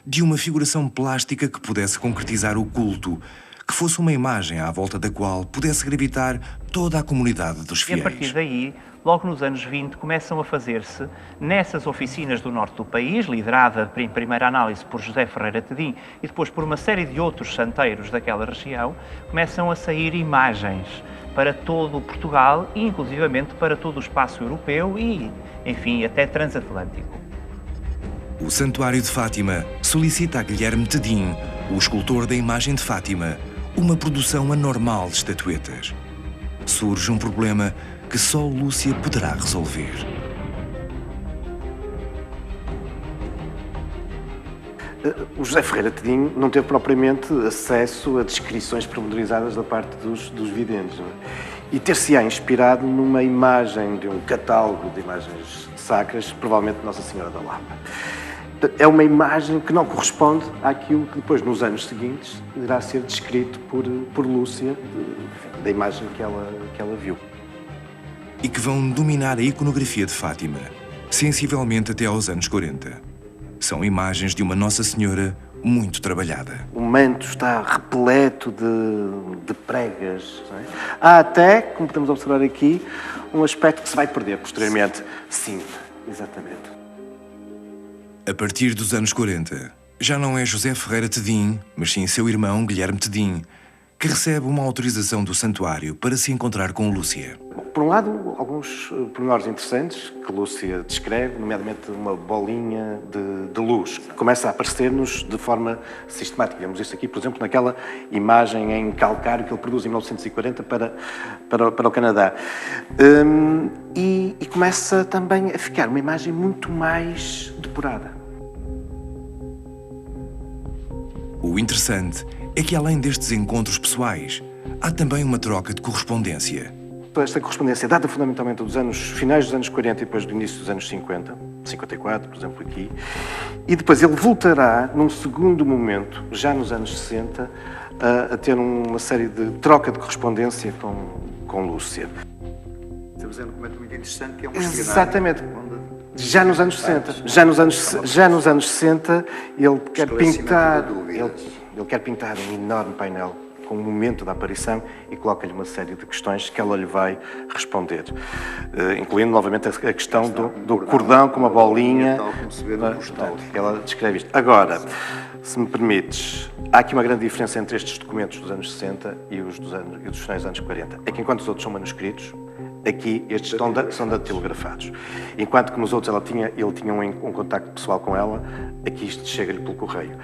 de uma figuração plástica que pudesse concretizar o culto, que fosse uma imagem à volta da qual pudesse gravitar toda a comunidade dos fiéis. E a partir daí, logo nos anos 20, começam a fazer-se, nessas oficinas do norte do país, liderada em primeira análise por José Ferreira Tedim e depois por uma série de outros santeiros daquela região, começam a sair imagens para todo o Portugal e inclusivamente para todo o espaço europeu e, enfim, até transatlântico. O Santuário de Fátima solicita a Guilherme Tedim, o escultor da imagem de Fátima, uma produção anormal de estatuetas. Surge um problema que só Lúcia poderá resolver. O José Ferreira Tedim não teve propriamente acesso a descrições pormenorizadas da parte dos videntes, não é? E ter-se-á inspirado numa imagem de um catálogo de imagens sacras, provavelmente de Nossa Senhora da Lapa. É uma imagem que não corresponde àquilo que depois, nos anos seguintes, irá ser descrito por Lúcia, da imagem que ela viu. E que vão dominar a iconografia de Fátima, sensivelmente até aos anos 40. São imagens de uma Nossa Senhora muito trabalhada. O manto está repleto de pregas. Não é? Há até, como podemos observar aqui, um aspecto que se vai perder posteriormente. Sim, exatamente. A partir dos anos 40, já não é José Ferreira Tedim, mas sim seu irmão Guilherme Tedim, que recebe uma autorização do santuário para se encontrar com Lúcia. Por um lado, alguns pormenores interessantes que Lúcia descreve, nomeadamente uma bolinha de luz, que começa a aparecer-nos de forma sistemática. Vemos isso aqui, por exemplo, naquela imagem em calcário que ele produz em 1940 para o Canadá. E começa também a ficar uma imagem muito mais depurada. O interessante é que, além destes encontros pessoais, há também uma troca de correspondência. Esta correspondência data fundamentalmente dos finais dos anos 40 e depois do início dos anos 50, 54, por exemplo, aqui, e depois ele voltará, num segundo momento, já nos anos 60, a ter uma série de troca de correspondência com Lúcia. Temos um documento muito interessante que é um questionário. Exatamente. Já nos anos 60. Já nos anos 60, ele quer pintar. Ele quer pintar um enorme painel com o momento da aparição e coloca-lhe uma série de questões que ela lhe vai responder, incluindo novamente a questão do cordão com uma bolinha. Ela descreve isto. Agora, se me permites, há aqui uma grande diferença entre estes documentos dos anos 60 e os dos finais dos anos 40. É que enquanto os outros são manuscritos, aqui estes são datilografados. Enquanto que nos outros ele tinha um contacto pessoal com ela, aqui isto chega-lhe pelo correio.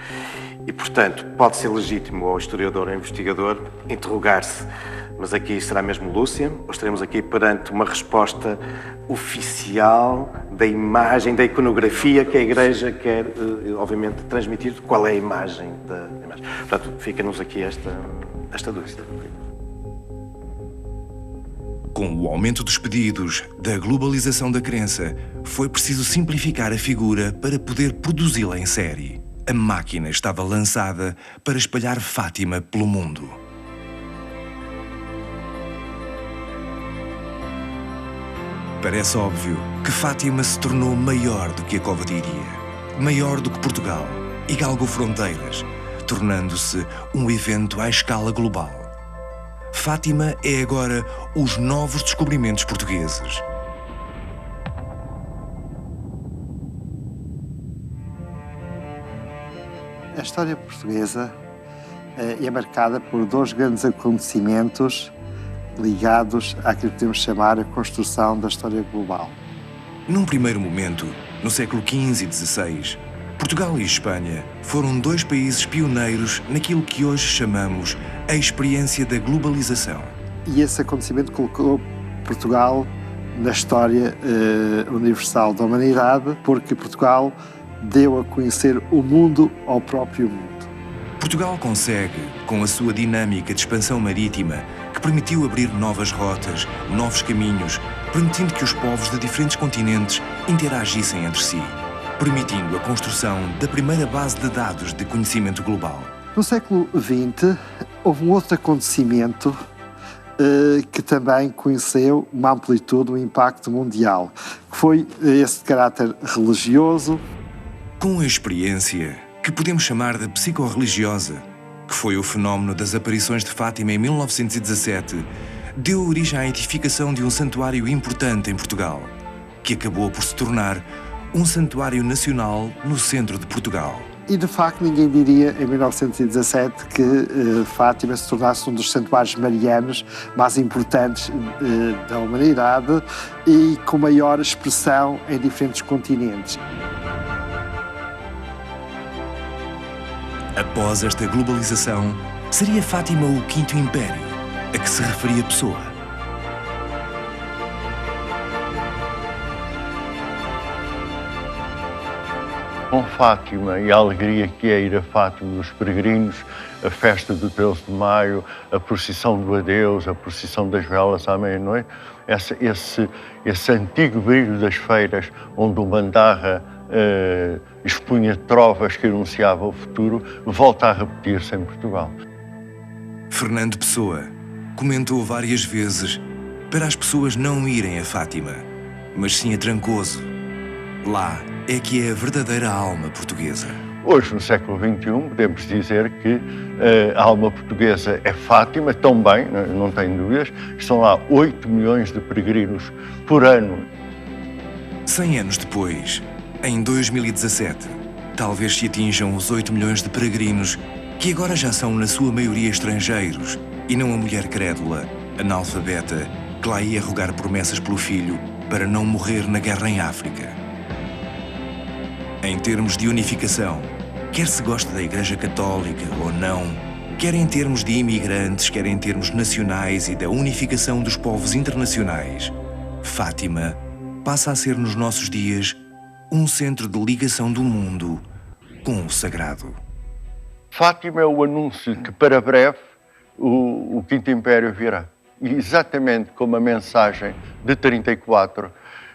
E, portanto, pode ser legítimo ao historiador ou ao investigador interrogar-se, mas aqui será mesmo Lúcia, ou estaremos aqui perante uma resposta oficial da imagem, da iconografia que a Igreja quer, obviamente, transmitir? Qual é a imagem da imagem? Portanto, fica-nos aqui esta dúvida. Com o aumento dos pedidos, da globalização da crença, foi preciso simplificar a figura para poder produzi-la em série. A máquina estava lançada para espalhar Fátima pelo mundo. Parece óbvio que Fátima se tornou maior do que a Cova de Iria, maior do que Portugal, e galgou fronteiras, tornando-se um evento à escala global. Fátima é agora os novos descobrimentos portugueses. A história portuguesa é marcada por dois grandes acontecimentos ligados àquilo que podemos chamar a construção da história global. Num primeiro momento, no século XV e XVI, Portugal e Espanha foram dois países pioneiros naquilo que hoje chamamos a experiência da globalização. E esse acontecimento colocou Portugal na história universal da humanidade, porque Portugal deu a conhecer o mundo ao próprio mundo. Portugal consegue, com a sua dinâmica de expansão marítima, que permitiu abrir novas rotas, novos caminhos, permitindo que os povos de diferentes continentes interagissem entre si, permitindo a construção da primeira base de dados de conhecimento global. No século XX, houve um outro acontecimento que também conheceu uma amplitude, um impacto mundial, que foi esse de caráter religioso. Com a experiência que podemos chamar de psicorreligiosa, que foi o fenómeno das aparições de Fátima em 1917, deu origem à edificação de um santuário importante em Portugal, que acabou por se tornar um santuário nacional no centro de Portugal. E, de facto, ninguém diria, em 1917, que Fátima se tornasse um dos santuários marianos mais importantes da humanidade e com maior expressão em diferentes continentes. Após esta globalização, seria Fátima o Quinto Império, a que se referia Pessoa. Com Fátima e a alegria que é ir a Fátima dos peregrinos, a festa do 13 de maio, a procissão do adeus, a procissão das velas à meia-noite, esse antigo brilho das feiras, onde o Bandarra expunha trovas que anunciava o futuro, volta a repetir-se em Portugal. Fernando Pessoa comentou várias vezes para as pessoas não irem a Fátima, mas sim a Trancoso. Lá é que é a verdadeira alma portuguesa. Hoje, no século XXI, podemos dizer que a alma portuguesa é Fátima, também, não tenho dúvidas. Estão lá 8 milhões de peregrinos por ano. 100 anos depois, em 2017, talvez se atinjam os 8 milhões de peregrinos, que agora já são na sua maioria estrangeiros, e não a mulher crédula, analfabeta, que lá ia rogar promessas pelo filho para não morrer na guerra em África. Em termos de unificação, quer se goste da Igreja Católica ou não, quer em termos de imigrantes, quer em termos nacionais e da unificação dos povos internacionais, Fátima passa a ser nos nossos dias um centro de ligação do mundo com o sagrado. Fátima é o anúncio que para breve o Quinto Império virá. E exatamente como a mensagem de 34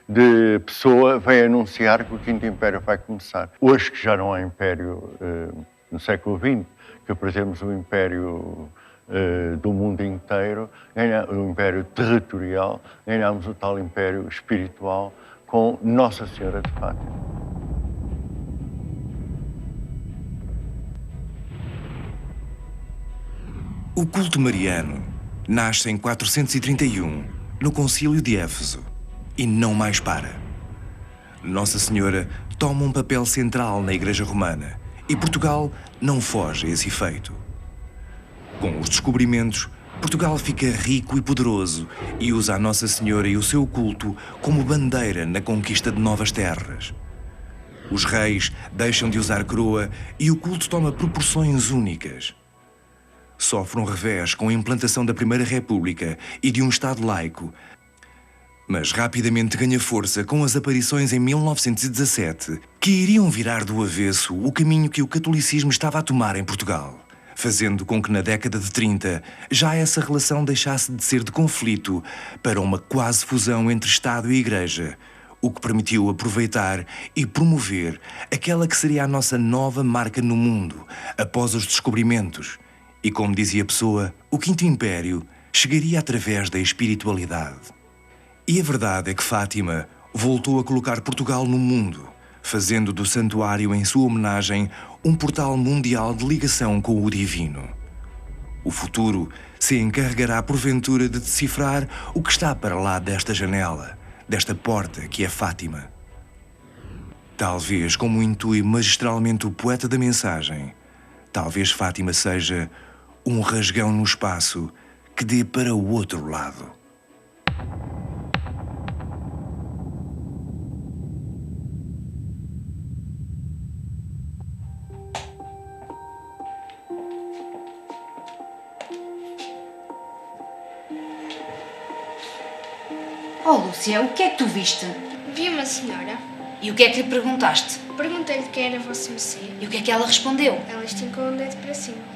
de Pessoa vem anunciar que o Quinto Império vai começar. Hoje que já não há império no século XX, que perdemos o império do mundo inteiro, o império territorial, ganhamos o tal império espiritual com Nossa Senhora de Fátima. O culto mariano nasce em 431, no Concílio de Éfeso, e não mais para. Nossa Senhora toma um papel central na Igreja Romana e Portugal não foge a esse efeito. Com os descobrimentos, Portugal fica rico e poderoso e usa a Nossa Senhora e o seu culto como bandeira na conquista de novas terras. Os reis deixam de usar coroa e o culto toma proporções únicas. Sofre um revés com a implantação da Primeira República e de um Estado laico, mas rapidamente ganha força com as aparições em 1917, que iriam virar do avesso o caminho que o catolicismo estava a tomar em Portugal, fazendo com que na década de 30 já essa relação deixasse de ser de conflito para uma quase fusão entre Estado e Igreja, o que permitiu aproveitar e promover aquela que seria a nossa nova marca no mundo após os descobrimentos. E como dizia Pessoa, o Quinto Império chegaria através da espiritualidade. E a verdade é que Fátima voltou a colocar Portugal no mundo, fazendo do santuário em sua homenagem um portal mundial de ligação com o divino. O futuro se encarregará porventura de decifrar o que está para lá desta janela, desta porta que é Fátima. Talvez, como intui magistralmente o poeta da mensagem, talvez Fátima seja um rasgão no espaço que dê para o outro lado. Oh, Lúcia, o que é que tu viste? Vi uma senhora. E o que é que lhe perguntaste? Perguntei-lhe quem era Vossa Mercê. E o que é que ela respondeu? Ela estincou um dedo para cima.